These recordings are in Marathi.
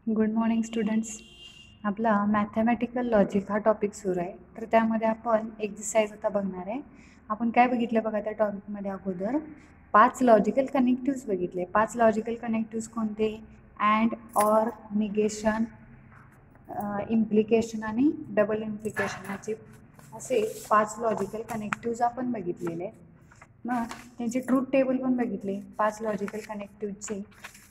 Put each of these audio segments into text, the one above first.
Good morning students. आपला मॅथमॅटिकल लॉजिक हा टॉपिक सुरू आहे. तर त्यामध्ये आपण एक्झरसाइज आता बघणार आहे. आपण काय बघितलं बघा त्या टॉपिकमध्ये अगोदर 5 लॉजिकल कनेक्टिव्स बघितले. 5 लॉजिकल कनेक्टिव्स कोणते? अँड, ऑर, निगेशन, इम्प्लिकेशन आणि डबल इम्प्लिकेशनाचे असे 5 लॉजिकल कनेक्टिव्स आपण बघितलेले आहेत. मग त्यांचे ट्रूथ टेबल पण बघितले. 5 लॉजिकल कनेक्टिव्हचे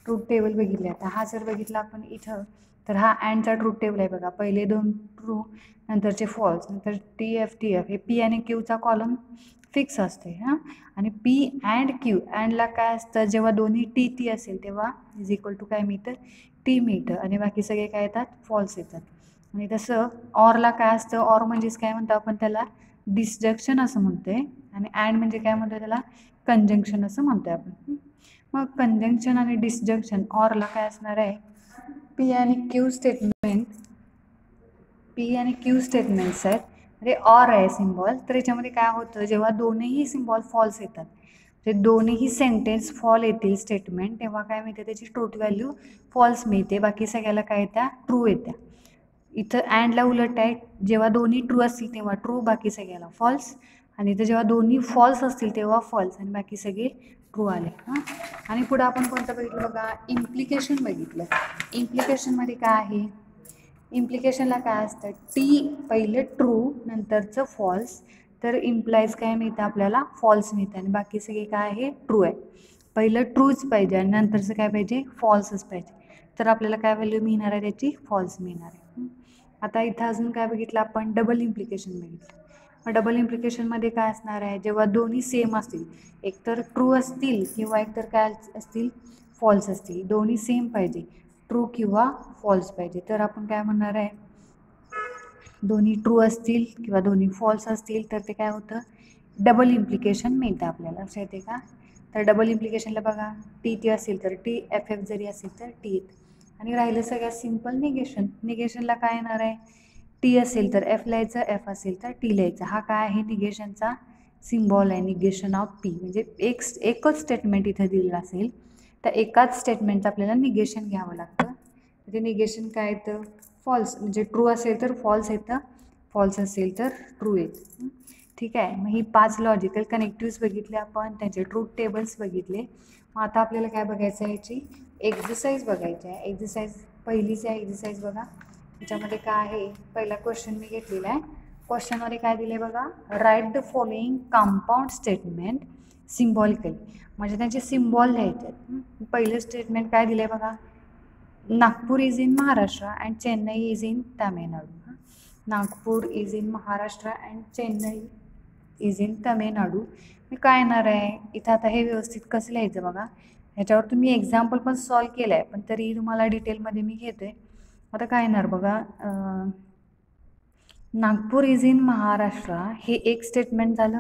ट्रूथ टेबल बघितले. आता हा जर बघितला आपण इथं, तर हा अँडचा ट्रूथ टेबल आहे बघा. पहिले 2 ट्रू, नंतरचे फॉल्स, नंतर TF हे P आणि Qचा कॉलम फिक्स असते हां. आणि P अँड Q, अँडला काय असतं, जेव्हा दोन्ही T असेल तेव्हा इज इक्वल टू काय मिळतं, T मिळतं. आणि बाकी सगळे काय येतात, फॉल्स येतात. आणि तसं ऑरला काय असतं, ऑर म्हणजेच काय म्हणतो आपण त्याला, डिसजंक्शन असं म्हणतोय. आणि अँड म्हणजे काय म्हणतो त्याला, कंजंक्शन असं म्हणतोय आपण. मग कंजंक्शन आणि डिसजंक्शन ऑरला काय असणार आहे, P आणि Q स्टेटमेंट्स आहेत. म्हणजे ऑर आहे सिम्बॉल. तर याच्यामध्ये काय होतं, जेव्हा दोन्हीही सिम्बॉल फॉल्स येतात, म्हणजे दोन्हीही सेंटेन्स फॉल येतील स्टेटमेंट, तेव्हा काय मिळते, त्याची ट्रूथ व्हॅल्यू फॉल्स मिळते. बाकी सगळ्याला काय येत्या, ट्रू येत्या. इथं अँडला उलट आहे, जेव्हा दोन्ही ट्रू असतील तेव्हा ट्रू, बाकी सगळ्याला फॉल्स. आणि इथं जेव्हा दोन्ही फॉल्स असतील तेव्हा फॉल्स आणि बाकी सगळे ट्रू आले हां. आणि पुढं आपण कोणतं बघितलं बघा, इम्प्लिकेशन बघितलं. इम्प्लिकेशनमध्ये काय आहे, इम्प्लिकेशनला काय असतं, पहिलं ट्रू नंतरचं फॉल्स, तर इम्प्लाइज काय मिळतं आपल्याला, फॉल्स मिळतं. आणि बाकी सगळे काय आहे, ट्रू आहे. पहिलं ट्रूच पाहिजे आणि नंतरचं काय पाहिजे, फॉल्सच पाहिजे. तर आपल्याला काय व्हॅल्यू मिळणार आहे त्याची, फॉल्स मिळणार आहे. आता इथं अजून काय बघितलं आपण, डबल इम्प्लिकेशन बघितलं. मग डबल इम्प्लिकेशनमध्ये काय असणार आहे, जेव्हा दोन्ही सेम असतील, एकतर ट्रू असतील किंवा एकतर काय असतील, फॉल्स असतील, दोन्ही सेम पाहिजे, ट्रू किंवा फॉल्स पाहिजे. तर आपण काय म्हणणार आहे, दोन्ही ट्रू असतील किंवा दोन्ही फॉल्स असतील तर ते काय होतं, डबल इम्प्लिकेशन मिळतं आपल्याला. लक्षात येते का? तर डबल इम्प्लिकेशनला बघा, टी असेल तर टी, FF जरी असेल तर टी येतं. आणि राहिलं सगळ्यात सिम्पल निगेशन. निगेशनला काय येणार आहे, टी असेल तर F लिहायचं, F असेल तर टी लिहायचं. हा काय आहे, निगेशनचा सिम्बॉल आहे, निगेशन ऑफ P. म्हणजे एकच स्टेटमेंट इथं दिलेलं असेल तर एकाच स्टेटमेंटचं आपल्याला निगेशन घ्यावं लागतं. ते निगेशन काय येतं, फॉल्स. म्हणजे ट्रू असेल तर फॉल्स येतं, फॉल्स असेल तर ट्रू येतं. ठीक आहे. मग ही 5 लॉजिकल कनेक्टिव्स बघितले आपण, त्यांचे ट्रूथ टेबल्स बघितले. मग आता आपल्याला काय बघायचं आहे, याची एक्झरसाइज बघायची आहे. एक्झरसाइज पहिलीच आहे एक्झरसाइज बघा. त्याच्यामध्ये काय आहे, पहिला क्वेश्चन मी घेतलेला आहे. क्वेश्चनमध्ये काय दिले बघा, write the following compound statement symbolically. म्हणजे त्यांचे सिम्बॉल लिहायचे. पहिलं स्टेटमेंट काय दिले बघा, Nagpur is in Maharashtra and Chennai is in Tamil Nadu. Nagpur is in Maharashtra and Chennai is in Tamil Nadu. मी काय येणार आहे इथं, आता हे व्यवस्थित कसं लिहायचं बघा. ह्याच्यावर तुम्ही एक्झाम्पल पण सॉल्व केलं आहे, पण तरी तुम्हाला डिटेलमध्ये मी घेतो आहे. आता काय येणार बघा, नागपूर इज इन महाराष्ट्र हे एक स्टेटमेंट झालं,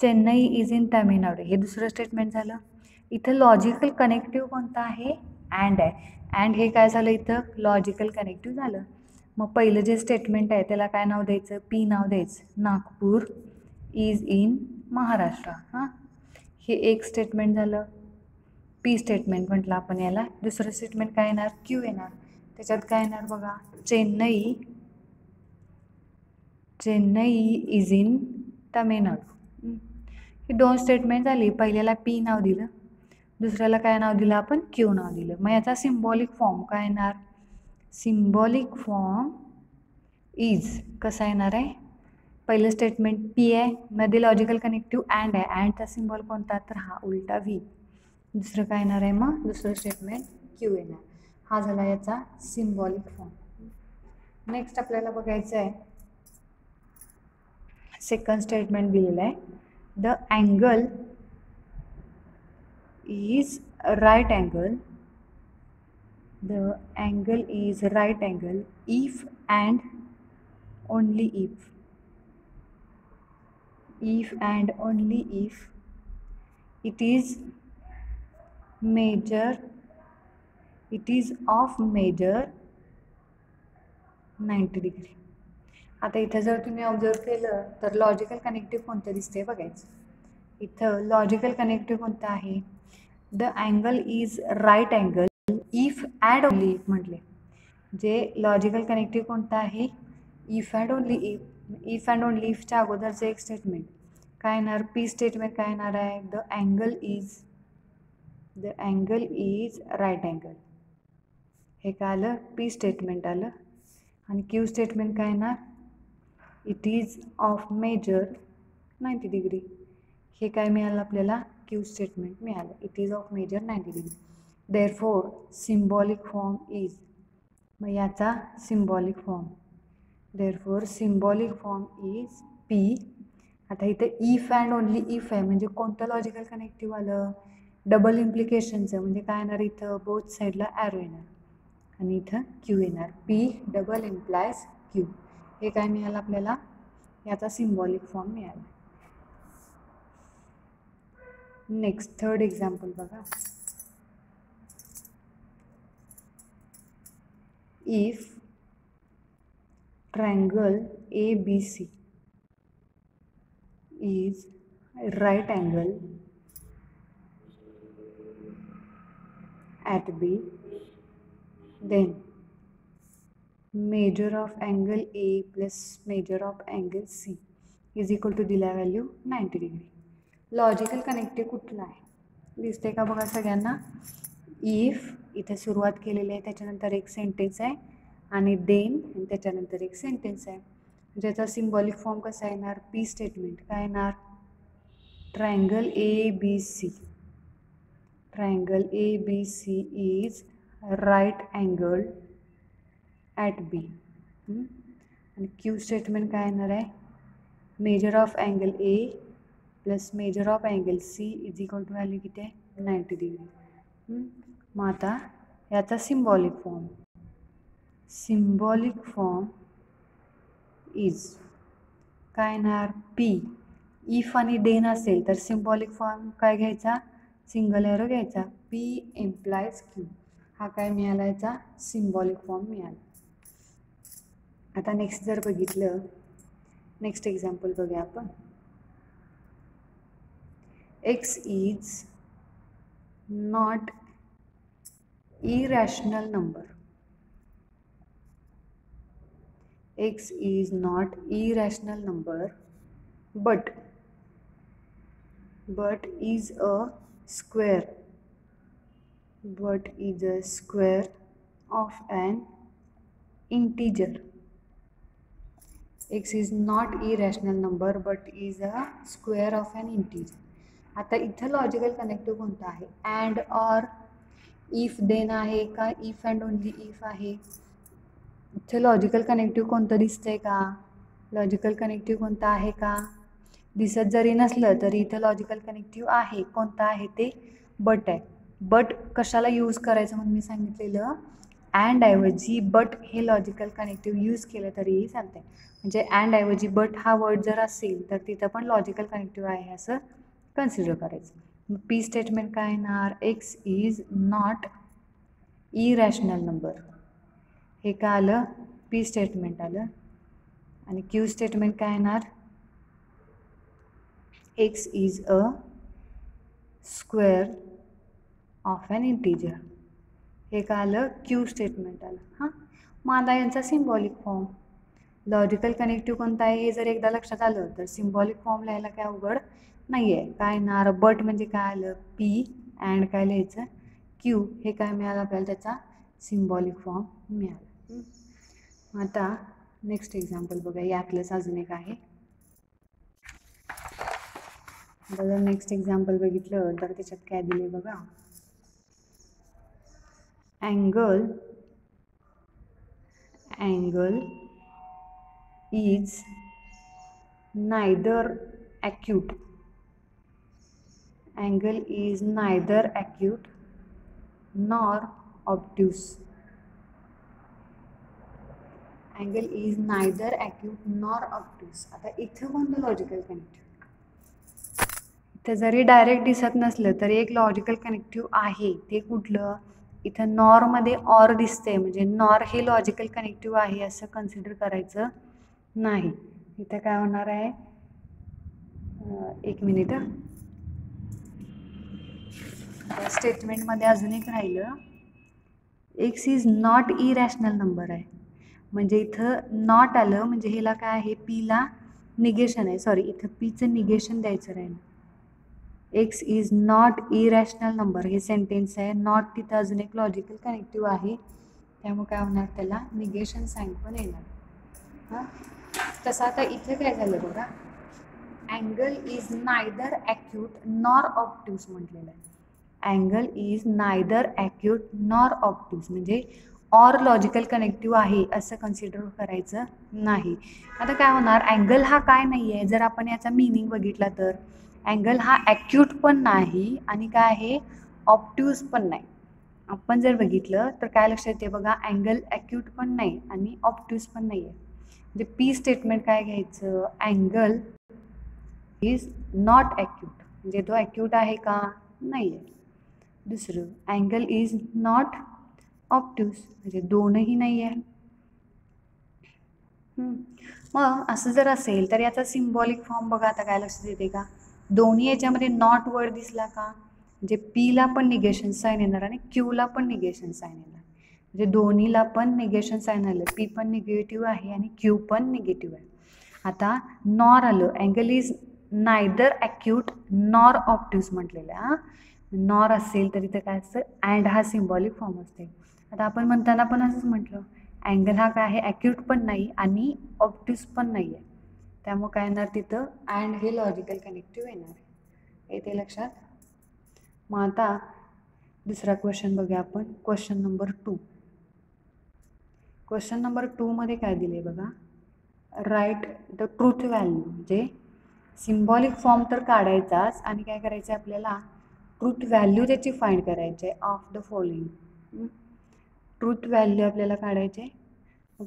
चेन्नई इज इन तामिळनाडू हे दुसरं स्टेटमेंट झालं. इथं लॉजिकल कनेक्टिव्ह कोणतं आहे, अँड आहे. अँड हे काय झालं, इथं लॉजिकल कनेक्टिव्ह झालं. मग पहिलं जे स्टेटमेंट आहे त्याला काय नाव द्यायचं, P नाव द्यायचं. नागपूर इज इन महाराष्ट्र हां, हे एक स्टेटमेंट झालं, P स्टेटमेंट म्हटलं आपण याला. दुसरं स्टेटमेंट काय येणार, Q येणार. त्याच्यात काय येणार बघा, Chennai is in Tamil Nadu. He 2 statement झाली. पहिल्याला P नाव दिलं, दुसऱ्याला काय नाव दिलं आपण, Q नाव दिलं. मग याचा सिम्बॉलिक फॉर्म काय येणार, सिम्बॉलिक फॉर्म इज कसा येणार आहे, पहिलं स्टेटमेंट P आहे, मध्ये लॉजिकल कनेक्टिव्ह अँड आहे. अँडचा सिम्बॉल कोणता, तर हा उलटा V. दुसरं काय येणार आहे, मग दुसरं स्टेटमेंट Q येणार. हा झाला याचा सिम्बॉलिक फॉर्म. नेक्स्ट आपल्याला बघायचं आहे, सेकंड स्टेटमेंट दिलेलं आहे, the angle is right angle, the angle is right angle if and only if and only if it is of measure 90 degree. आता इथं जर तुम्ही ऑब्झर्व केलं तर लॉजिकल कनेक्टिव्ह कोणतं दिसते बघायचं. इथं लॉजिकल कनेक्टिव्ह कोणतं आहे, the angle is right angle if and only if म्हटले. जे लॉजिकल कनेक्टिव्ह कोणतं आहे, if and only if and only इफच्या अगोदरचं एक स्टेटमेंट काय येणार, पी स्टेटमेंट काय येणार आहे, the angle is right angle. हे काय आलं, पी स्टेटमेंट आलं. आणि क्यू स्टेटमेंट काय येणार, it is of measure 90 degree. हे काय मिळालं आपल्याला, क्यू स्टेटमेंट मिळालं, it is of measure 90 degree. Therefore symbolic form is, मग याचा symbolic form, therefore symbolic form is p. आता इथं इफ अँड ओनली इफ आहे, म्हणजे कोणतं लॉजिकल कनेक्टिव्ह आलं, डबल इम्प्लिकेशनचं, म्हणजे काय येणार, इथं बोथ साईडला ॲरो येणार आणि इथं क्यू येणार, पी डबल इम्प्लायज क्यू. हे काय मिळालं आपल्याला, याचा सिम्बॉलिक फॉर्म मिळाला. नेक्स्ट थर्ड एक्झाम्पल बघा. If triangle ABC is right angle at B, then measure of angle A plus measure of angle C is equal to दिला व्हॅल्यू 90 डिग्री. लॉजिकल कनेक्टिव्ह कुठला आहे दिसते का बघा सगळ्यांना. इफ इथे सुरुवात केलेली आहे, त्याच्यानंतर एक सेंटेन्स आहे आणि देन आणि त्याच्यानंतर एक सेंटेन्स आहे. ज्याचा सिम्बॉलिक फॉर्म कसा येणार, पी स्टेटमेंट काय येणार, triangle ABC, triangle ABC is right angle at B. आणि क्यू स्टेटमेंट काय येणार आहे, measure of angle A plus measure of angle C is equal to value किती आहे, 90 डिग्री. मग आता याचा symbolic form, symbolic form is काय येणार, पी. इफ आणि देन असेल तर सिम्बॉलिक फॉर्म काय घ्यायचा, सिंगल एरो घ्यायचा, पी इम्प्लायज क्यू. हा काय मिळाला, याचा सिम्बॉलिक फॉर्म मिळाला. आता नेक्स्ट जर बघितलं, नेक्स्ट एक्झाम्पल बघूया आपण. X is not irrational number. X is not irrational number but is a square, of an integer. X is not irrational number but is a square of an integer. आता इथं लॉजिकल कनेक्टिव्ह कोणतं आहे, अँड ऑर इफ देन आहे का, इफ अँड ओनली इफ आहे. इथे लॉजिकल कनेक्टिव्ह कोणतं दिसतंय का, लॉजिकल कनेक्टिव्ह कोणतं आहे का, दिसत जरी नसलं तरी इथं लॉजिकल कनेक्टिव्ह आहे. कोणतं आहे ते, बट आहे. बट कशाला यूज करायचं म्हणून मी सांगितलेलं, अँड ऐवजी बट हे लॉजिकल कनेक्टिव्ह यूज केलं तरीही चालतंय. म्हणजे अँड ऐवजी बट हा वर्ड जर असेल तर तिथं पण लॉजिकल कनेक्टिव्ह आहे असं कन्सिडर करायचं. पी स्टेटमेंट काय येणार, x is not irrational number. हे काय आलं, पी स्टेटमेंट आलं. आणि क्यू स्टेटमेंट काय येणार, x is a square of an integer. हे काय आलं, क्यू स्टेटमेंट आलं. हां, मग आता यांचा सिम्बॉलिक फॉर्म, लॉजिकल कनेक्टिव्ह कोणता आहे हे जर एकदा लक्षात आलं तर सिम्बॉलिक फॉर्म लिहायला काय अवघड नाही आहे. काय येणार, बट म्हणजे काय आलं, पी, अँड काय लिहायचं, क्यू. हे काय मिळालं आपल्याला, त्याचा सिम्बॉलिक फॉर्म मिळाला. आता नेक्स्ट एक्झाम्पल बघा, यातलंच अजून एक आहे. जर नेक्स्ट एक्झाम्पल बघितलं तर त्याच्यात काय दिले बघा, angle is neither acute. Angle is neither acute nor obtuse. Angle is neither acute nor obtuse. आता इथं कोणतं लॉजिकल कनेक्टिव्ह, इथं जरी डायरेक्ट दिसत नसलं तरी एक लॉजिकल कनेक्टिव्ह आहे. ते कुठलं, इथं नॉरमध्ये ऑर दिसते म्हणजे नॉर हे लॉजिकल कनेक्टिव्ह आहे असं कन्सिडर करायचं नाही. इथं काय होणार आहे, एक मिनिट. स्टेटमेंटमध्ये अजून एक राहिलं, x is not irrational number आहे, म्हणजे इथं नॉट आलं म्हणजे ह्याला काय आहे, पीला निगेशन आहे, सॉरी इथं पीचं निगेशन द्यायचं राहील. X is not irrational number हे सेंटेन्स आहे, नॉट तिथं अजून एक लॉजिकल कनेक्टिव्ह आहे, त्यामुळे काय होणार, त्याला निगेशन साईन पण येणार. हां, तसं आता इथे काय झालं बघा, angle is neither acute nor obtuse म्हटलेलं आहे. Angle is neither acute nor obtuse म्हणजे ऑर लॉजिकल कनेक्टिव्ह आहे असं कन्सिडर करायचं नाही. आता काय होणार, अँगल हा काय नाही आहे, जर आपण याचा मिनिंग बघितला तर अँगल हा ॲक्यूट पण नाही आणि काय आहे, ऑब्ट्यूस पण नाही. आपण जर बघितलं तर काय लक्षात येते बघा, अँगल ॲक्यूट पण नाही आणि ऑब्ट्यूस पण नाही आहे. म्हणजे पी स्टेटमेंट काय घ्यायचं, अँगल इज नॉट ॲक्यूट म्हणजे तो ॲक्यूट आहे का, नाही आहे. दुसरं, अँगल इज नॉट ऑब्ट्यूस म्हणजे दोनही नाही आहे. मग असं जर असेल तर याचा सिम्बॉलिक फॉर्म बघा, आता काय लक्षात येते का, दोन्ही याच्यामध्ये नॉट वर्ड दिसला का, म्हणजे पीला पण निगेशन साईन येणार आणि क्यूला पण निगेशन साईन येणार, म्हणजे दोन्हीला पण निगेशन साईन आलं, पी पण निगेटिव्ह आहे आणि क्यू पण निगेटिव्ह आहे. आता नॉर आलं, angle is neither acute nor obtuse म्हटलेलं आहे. नॉर असेल तर इथं काय असतं, अँड हा सिम्बॉलिक फॉर्म असते. आता आपण म्हणताना पण असंच म्हटलं, अँगल हा काय आहे, ॲक्यूट पण नाही आणि ऑब्ट्यूस पण नाही आहे, त्यामुळे काय येणार तिथं, अँड हे लॉजिकल कनेक्टिव्ह येणार आहे. येते लक्षात. मग आता दुसरा क्वेश्चन बघूया आपण, क्वेश्चन नंबर 2. क्वेश्चन नंबर 2मध्ये काय दिले बघा, राईट द ट्रूथ व्हॅल्यू, म्हणजे सिम्बॉलिक फॉर्म तर काढायचाच आणि काय करायचं आहे आपल्याला, ट्रूथ व्हॅल्यू त्याची फाइंड करायची आहे of the following. Truth value आपल्याला काढायचे.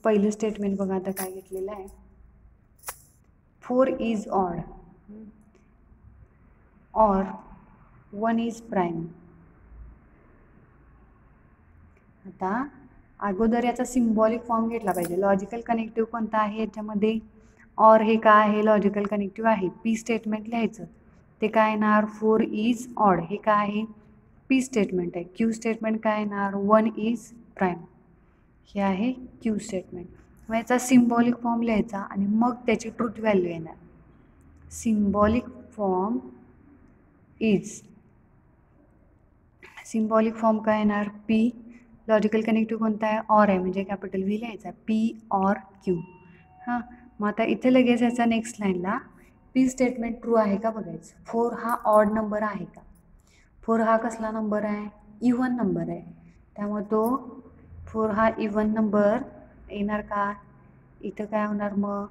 पहिलं स्टेटमेंट बघा आता काय घेतलेलं आहे, 4 इज ऑड और 1 इज प्राईम. आता अगोदर याचा सिम्बॉलिक फॉर्म घेतला पाहिजे. लॉजिकल कनेक्टिव्ह कोणता आहे याच्यामध्ये, और हे काय आहे, लॉजिकल कनेक्टिव्ह आहे. पी स्टेटमेंट लिहायचं, ते काय येणार, 4 इज ऑड, हे काय आहे, पी स्टेटमेंट आहे. क्यू स्टेटमेंट काय येणार, 1 इज प्राईम, हे आहे क्यू स्टेटमेंट. मग याचा सिम्बॉलिक फॉर्म लिहायचा आणि मग त्याची ट्रूथ व्हॅल्यू येणार. Symbolic form is, symbolic form काय येणार, पी, लॉजिकल कनेक्टिव्ह कोणता आहे, ऑर आहे, म्हणजे कॅपिटल व्ही लिहायचा, पी ऑर क्यू. हां, मग आता इथे लगेच याचा नेक्स्ट लाईनला पी स्टेटमेंट ट्रू आहे का बघायचं. 4 हा ऑड नंबर आहे का, 4 हा कसला नंबर आहे, इव्हन नंबर आहे, त्यामुळे तो 4 हा इव्हन नंबर येणार का. इथं काय होणार मग,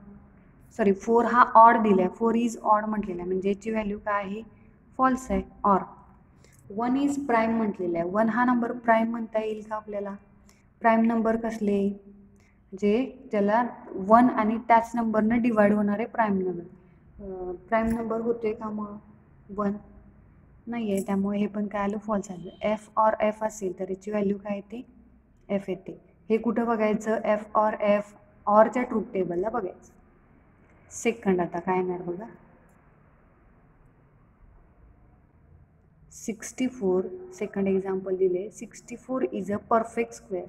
सॉरी 4 हा ऑड दिला आहे, 4 इज ऑड म्हटलेला आहे, म्हणजे याची व्हॅल्यू काय आहे, फॉल्स आहे. ऑर 1 इज प्राईम म्हटलेलं आहे, 1 हा नंबर प्राईम म्हणता येईल का आपल्याला. प्राईम नंबर कसले, जे ज्याला 1 आणि त्याच नंबरनं डिवाइड होणारे प्राईम नंबर. प्राईम नंबर होतोय का मग 1, नाही आहे, त्यामुळे हे पण काय आलं, फॉल्स आलं. एफ ऑर एफ असेल तर याची व्हॅल्यू काय येते, एफ येते. हे कुठं बघायचं, एफ ऑर एफ, ऑरच्या ट्रूथ टेबलला बघायचं. सेकंड आता काय येणार बघा, 64, सेकंड एक्झाम्पल दिले, 64 is a perfect square,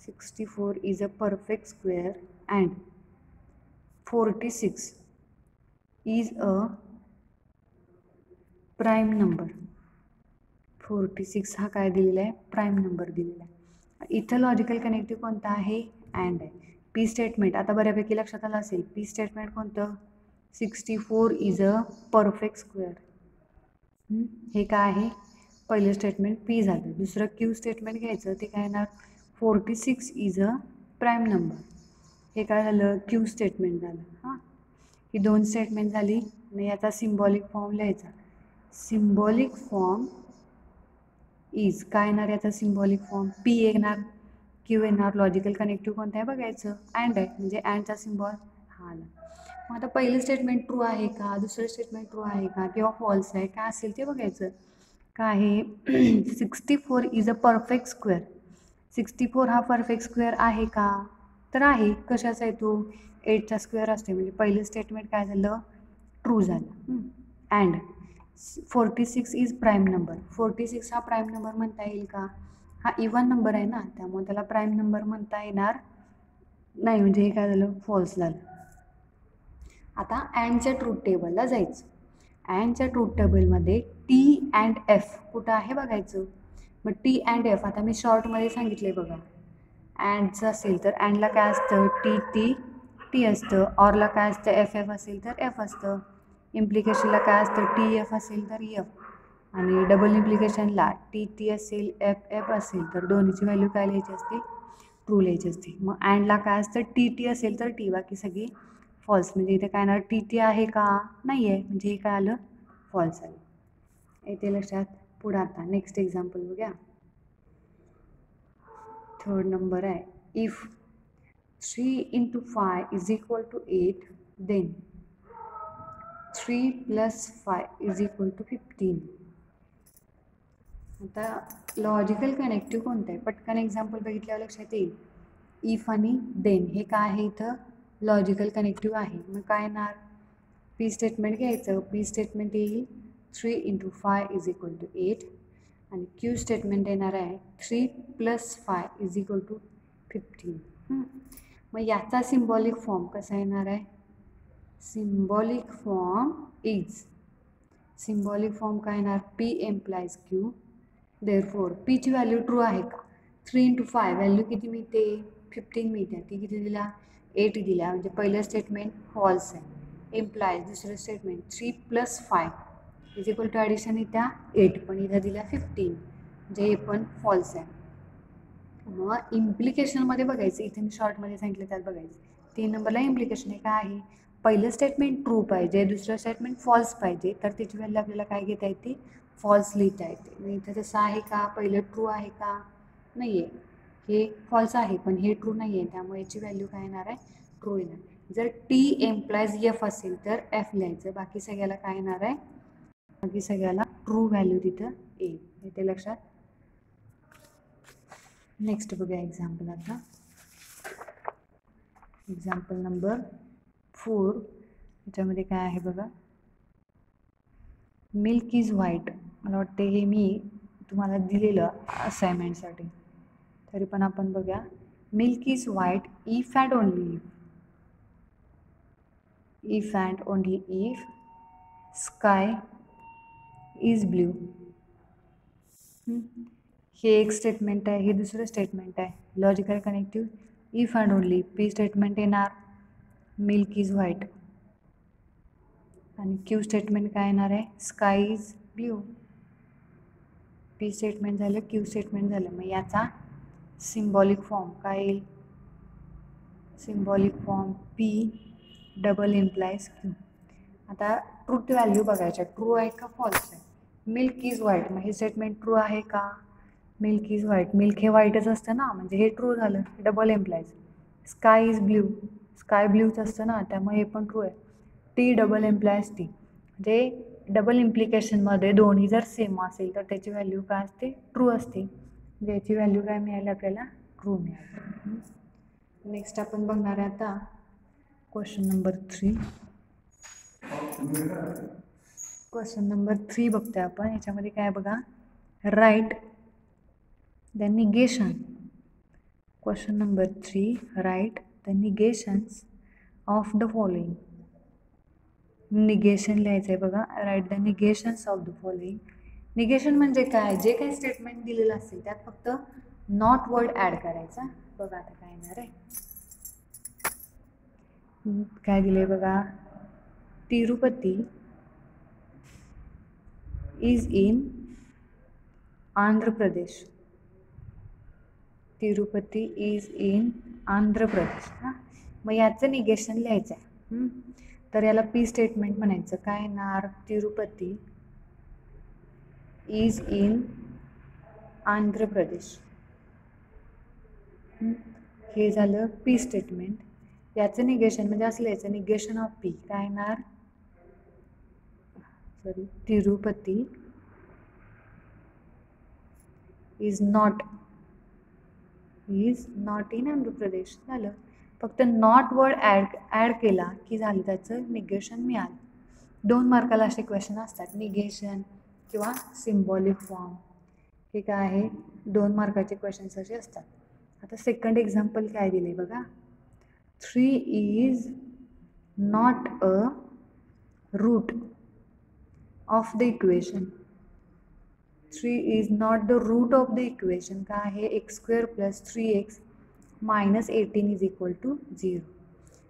64 is a perfect square and 46 is a prime number. 46 हा काय दिलेला आहे, प्राईम नंबर दिलेला आहे. इथं लॉजिकल कनेक्टिव्ह कोणता आहे, अँड आहे. पी स्टेटमेंट आता बऱ्यापैकी लक्षात आलं असेल, पी स्टेटमेंट कोणतं, 64 इज अ परफेक्ट स्क्वेअर. हे काय आहे, पहिलं स्टेटमेंट पी झालं. दुसरं क्यू स्टेटमेंट घ्यायचं, ते काय येणार, 46 इज अ प्राईम नंबर, हे काय झालं, क्यू स्टेटमेंट झालं. हां, ही 2 स्टेटमेंट झाली. मग याचा सिम्बॉलिक फॉर्म लिहायचा. सिम्बॉलिक फॉर्म इज काय येणार, याचा सिम्बॉलिक फॉर्म पी येणार, क्यू येणार, लॉजिकल कनेक्टिव्ह कोणतं आहे बघायचं, अँड आहे, म्हणजे अँडचा सिम्बॉल हा आला. मग आता पहिलं स्टेटमेंट ट्रू आहे का, दुसरं स्टेटमेंट ट्रू आहे का किंवा फॉल्स आहे, काय असेल ते बघायचं. काय आहे, 64 इज अ परफेक्ट स्क्वेअर, 64 हा परफेक्ट स्क्वेअर आहे का, तर आहे. कशाचा आहे तो, 8चा स्क्वेअर असते, म्हणजे पहिलं स्टेटमेंट काय झालं, ट्रू झालं. अँड 46 इज प्राईम नंबर, 46 हा प्राईम नंबर म्हणता येईल का, हा इवन नंबर आहे ना, त्यामुळे त्याला प्राईम नंबर म्हणता येणार नाही, म्हणजे हे काय झालं, फॉल्स झालं. आता अँडच्या ट्रूथ टेबलला जायचं. अँडच्या ट्रूथ टेबलमध्ये टी अँड एफ कुठं आहे बघायचं. मग टी अँड एफ आता मी शॉर्टमध्ये सांगितले बघा. अँडचं असेल तर अँडला काय असतं, टी टी टी असतं. ऑरला काय असतं, एफ एफ असेल तर एफ असतं. इम्प्लिकेशनला काय असतं, टी एफ असेल तर एफ. आणि डबल इम्प्लिकेशनला टी टी असेल, एफ एफ असेल तर दोन्हीची व्हॅल्यू काय लिहायची असते, ट्रू लिहायची असते. मग अँडला काय असतं, टी टी असेल तर टी, बाकी सगळी फॉल्स. म्हणजे इथे काय येणार, टी टी आहे का, नाही आहे, म्हणजे हे काय आलं, फॉल्स आलं. येते लक्षात. पुढं आता नेक्स्ट एक्झाम्पल बघूया. 3rd नंबर आहे, इफ 3 × 5 = 8 देन 3 + 5 = 15. आता लॉजिकल कनेक्टिव्ह कोणतं आहे, पटकन एक्झाम्पल बघितल्यावर लक्षात येईल. इफ आणि देन हे काय आहे, इथं लॉजिकल कनेक्टिव्ह आहे. मग काय येणार, पी स्टेटमेंट घ्यायचं. पी स्टेटमेंट येईल 3 × 5 = 8 आणि क्यू स्टेटमेंट येणार आहे 3 + 5 = 15. मग याचा सिम्बॉलिक फॉर्म कसा येणार आहे, symbolic form is, symbolic form काय येणार, पी एम्प्लाइज क्यू. देअरफॉर पीची व्हॅल्यू ट्रू आहे का, 3 × 5 व्हॅल्यू किती मिळते, 15 मिळते. ती किती दिला, 8 दिला, म्हणजे पहिलं स्टेटमेंट फॉल्स आहे. एम्प्लाइज दुसरं स्टेटमेंट 3 + 5 = ॲडिशन येत्या 8, पण इथं दिला 15, म्हणजे हे पण फॉल्स आहे. मग इम्प्लिकेशनमध्ये बघायचं, इथे मी शॉर्टमध्ये सांगितलं त्यात बघायचं. 3 नंबरला इम्प्लिकेशन आहे काय आहे, पहिलं स्टेटमेंट ट्रू पाहिजे, दुसरं स्टेटमेंट फॉल्स पाहिजे, तर त्याची व्हॅल्यू आपल्याला काय घेता येते, फॉल्स लिहिता येते. मग इथं तसं आहे का, पहिलं ट्रू आहे का, नाही आहे, हे फॉल्स आहे, पण हे ट्रू नाही आहे, त्यामुळे याची व्हॅल्यू काय येणार आहे, ट्रू येणार. जर टी एम्प्लाइज एफ असेल तर एफ लिहायचं, बाकी सगळ्याला काय येणार आहे, बाकी सगळ्याला ट्रू व्हॅल्यू तिथं येईल. इथे लक्षात. नेक्स्ट बघूया एक्झाम्पल. आता एक्झाम्पल नंबर 4, याच्यामध्ये काय आहे बघा, मिल्क इज व्हाईट. मला वाटते हे मी तुम्हाला दिलेलं असाइनमेंटसाठी, तरी पण आपण बघूया. Milk is white if and only if and only if sky is blue. हे एक स्टेटमेंट आहे, हे दुसरं स्टेटमेंट आहे. Logical connective if and only, P statement येणार मिल्क इज व्हाईट आणि क्यू स्टेटमेंट काय येणार आहे, sky is blue. P statement झालं, क्यू स्टेटमेंट झालं. मग याचा सिम्बॉलिक फॉर्म काय येईल, symbolic form P double implies Q. आता ट्रूथ व्हॅल्यू बघायच्या, ट्रू आहे का फॉल्स आहे. मिल्क इज व्हाईट, मग हे स्टेटमेंट ट्रू आहे का, मिल्क इज व्हाईट, मिल्क हे व्हाईटच असतं ना, म्हणजे हे ट्रू झालं. Double implies sky is blue, sky ब्ल्यूच असतं ना, त्यामुळे हे पण ट्रू आहे. टी डबल एम्प्लाइज टी, म्हणजे डबल इम्प्लिकेशनमध्ये दोन्ही जर सेम असेल तर त्याची व्हॅल्यू काय असते, ट्रू असते. म्हणजे याची व्हॅल्यू काय मिळाली आपल्याला, ट्रू मिळाली. नेक्स्ट आपण बघणार आहे आता क्वेश्चन नंबर 3. क्वेश्चन नंबर 3 बघतोय आपण. याच्यामध्ये काय बघा, write the negation. Question number 3, write the negations of the following. Negation लिहायचं आहे बघा, write the negations of the following. Negation म्हणजे काय, जे काही स्टेटमेंट दिलेलं असेल त्यात फक्त नॉट वर्ड ॲड करायचा. बघा आता काय येणार आहे, काय दिले बघा, Tirupati is in Andhra Pradesh. Tirupati is in Andhra Pradesh. हां, मग याचं निगेशन लिहायचं आहे. तर याला पी स्टेटमेंट म्हणायचं. काय येणार, तिरुपती इज इन आंध्र प्रदेश. हे झालं पी स्टेटमेंट. याचं निगेशन म्हणजे असं लिहायचं, निगेशन ऑफ पी काय येणार, sorry, Tirupati is not in Andhra Pradesh. झालं, फक्त नॉट वर्ड ॲड केला की झालं, त्याचं निगेशन मिळालं. 2 मार्काला असे क्वेश्चन असतात, निगेशन किंवा सिम्बॉलिक फॉर्म. हे काय आहे 2 मार्काचे क्वेश्चन्स असे असतात. आता सेकंड एक्झाम्पल काय दिले बघा, 3 is not a root of the equation. 3 is not the root of the equation. काय आहे x² + 3x - 18 is equal to 0.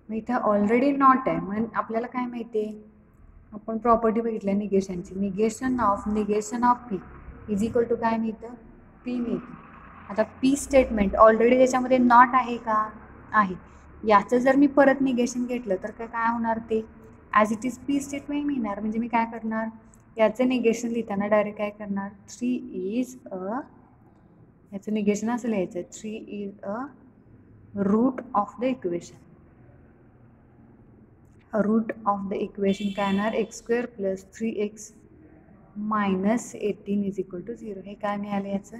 मग इथं ऑलरेडी नॉट आहे, मग आपल्याला काय माहिती आहे, आपण प्रॉपर्टी बघितल्या निगेशनची, negation of P is equal to काय मिळतं, पी मिळतं. आता पी स्टेटमेंट ऑलरेडी त्याच्यामध्ये नॉट आहे का, आहे. याचं जर मी परत निगेशन घेतलं तर काय होणार, ते as it is P statement मिळणार. म्हणजे मी काय करणार, याचं निगेशन लिहिताना डायरेक्ट काय करणार, 3 इज अ, याचं निगेशन असं लिहायचं, 3 is a root of the equation. Root of the equation काय येणार, x² + 3x - 18 is equal to 0. हे काय मिळालं, याचं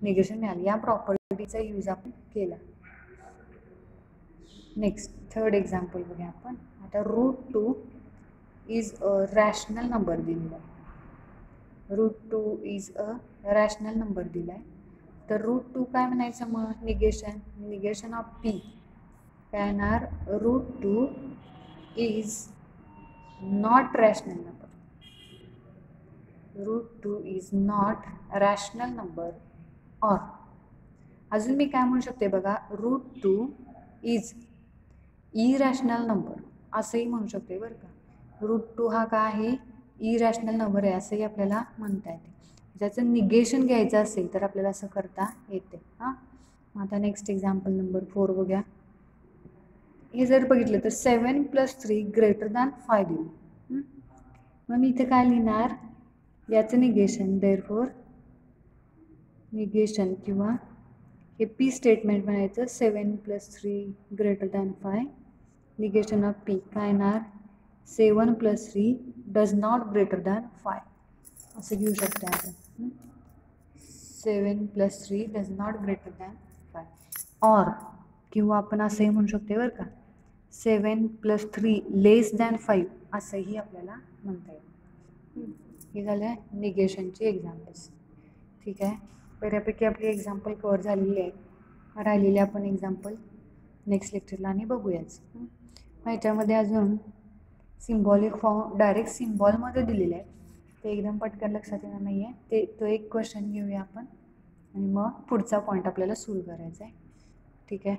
निगेशन मिळालं. या प्रॉपर्टीचा यूज आपण केला. नेक्स्ट थर्ड एक्झाम्पल बघूया आपण. आता √2 इज अ रॅशनल नंबर दिलेला आहे. √2 इज अ रॅशनल नंबर दिला आहे. तर √2 काय म्हणायचं, मग निगेशन ऑफ पी काय येणार, √2 is not rational number. √2 is not rational number. Or अजून मी काय म्हणू शकते बघा, √2 इज इरॅशनल नंबर असंही म्हणू शकते बरं का. √2 हा काय आहे, इरॅशनल नंबर आहे असंही आपल्याला म्हणता येते. ज्याचं निगेशन घ्यायचं असेल तर आपल्याला असं करता येते. हां, आता नेक्स्ट एक्झाम्पल नंबर 4 बघूया. हे जर बघितलं तर 7 + 3 > 5 दिलं. मग मी इथे काय लिहिणार, याचं निगेशन, देअरफॉर निगेशन किंवा हे पी स्टेटमेंट म्हणायचं, 7 + 3 > 5 निगेशन ऑफ पी काय येणार, 7 + 3 डज नॉट > 5 असं घेऊ शकतो आपण. 7 + 3 डज नॉट > 5. ऑर किंवा आपण असंही म्हणू शकतो बरं का, 7 + 3 << 5 असंही आपल्याला म्हणता येईल. हे झालं निगेशनचे एक्झाम्पल्स. ठीक आहे, बऱ्यापैकी आपली एक्झाम्पल कवर झालेली आहे. राहिलेले आपण एक्झाम्पल नेक्स्ट लेक्चरला आणि बघूयाच. ह्याच्यामध्ये अजून सिम्बॉलिक फॉर्म डायरेक्ट सिम्बॉलमध्ये दिलेलं आहे, ते एकदम पटकन लक्षात येणार नाही आहे. तो एक क्वेश्चन घेऊया आपण आणि मग पुढचा पॉईंट आपल्याला सुरू करायचा आहे. ठीक आहे.